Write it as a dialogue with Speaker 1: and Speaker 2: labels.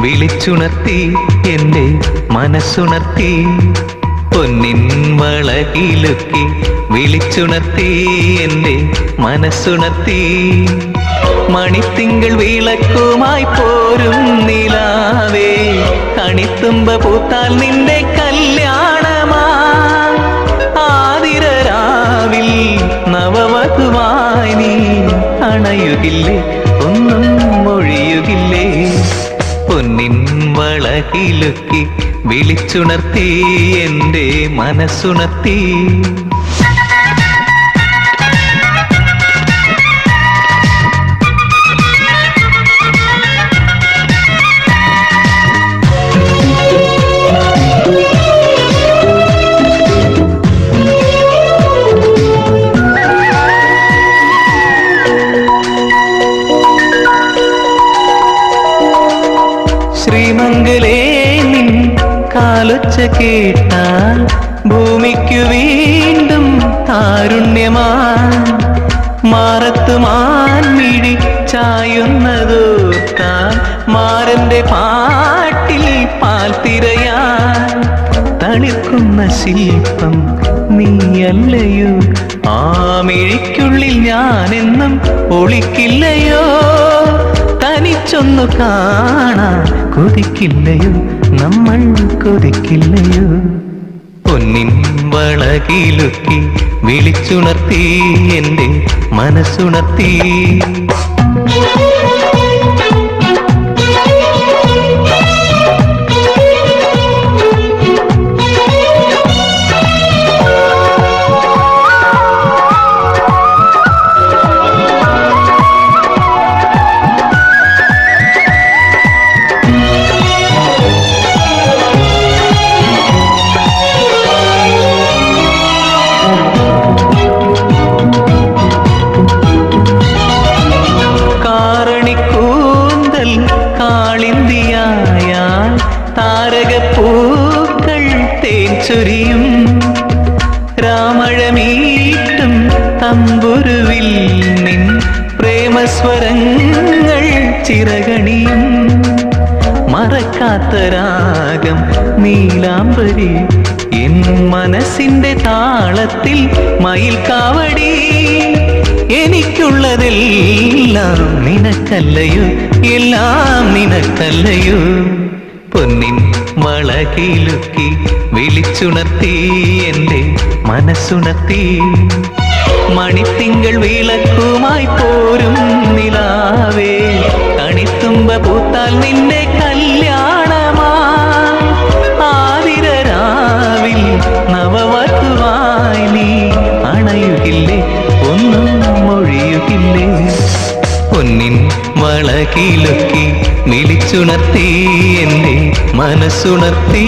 Speaker 1: വിളിച്ചുണർത്തി എൻ്റെ മനസ്സുണർത്തി. പൊന്നിൻ വളകിലുക്കി വിളിച്ചുണർത്തി എൻ്റെ മനസ്സുണർത്തി. മണിത്തിങ്കൾ വിളക്കുമായി പോരും നിലാവേ, കണിത്തുമ്പ പൂത്താൽ നിന്റെ കല്യാണമാ. ആതിരരാവിൽ നവവധുവായി നീ അണയുകില്ലേ, ഒന്നും മൊഴിയുകില്ലേ. പൊന്നിൻ വളകിലുക്കി വിളിച്ചുണർത്തി എൻ്റെ മനസ്സുണർത്തി. ശ്രീമംഗലേ നിൻ കാലൊച്ച കേട്ടാൽ ഭൂമിക്കു വീണ്ടും താരുണ്യമായി. മാറത്തു മാൻമിഴി ചായുന്നതോർത്താൽ മാരന്റെ പാട്ടിൽ പാൽ തിരയാൻ. തളിർക്കുന്ന ശില്പം നീയല്ലയോ, ആ മിഴിക്കുള്ളിൽ ഞാനെന്നും ഒളിക്കില്ലയോ. തനിച്ചൊന്നു കാണാൻ കൊതിക്കില്ലയോ, നമ്മൾ കൊതിക്കില്ലയോ. പൊന്നിൻ വളകിലുക്കി വിളിച്ചുണർത്തി എൻ്റെ മനസ്സുണർത്തി. കാളിന്തിയായാൽ താരകപ്പൂക്കൾ തേൻ ചൊരിയും. രാമഴമീട്ടും തമ്പുരുവിൽ നിൻ പ്രേമസ്വരങ്ങൾ ചിറകണിയും. മറക്കാത്ത രാഗം നീലാംബരി എൻ മനസ്സിന്റെ താളത്തിൽ മയിൽക്കാവടി. എനിക്കുള്ളതെല്ലാം നിനക്കല്ലയോ, എല്ലാം നിനക്കല്ലയോ. പൊന്നിൻ വളകിലുക്കി വിളിച്ചുണർത്തി എൻ്റെ മനസ്സുണർത്തി. മണിത്തിങ്കൾ വിളക്കുമായി പോരും നിലാവേ, കണിത്തുമ്പ പൂത്താൽ നിന്റെ കല്യാണമാ. ആതിരരാവിൽ നവവധുവായി നീ അണയുകില്ലേ, ഒന്നും മൊഴിയുകില്ലേ. പൊന്നിൻ വളകിലുക്കി വിളിച്ചുണർത്തി എൻ്റെ മനസ്സുണർത്തി.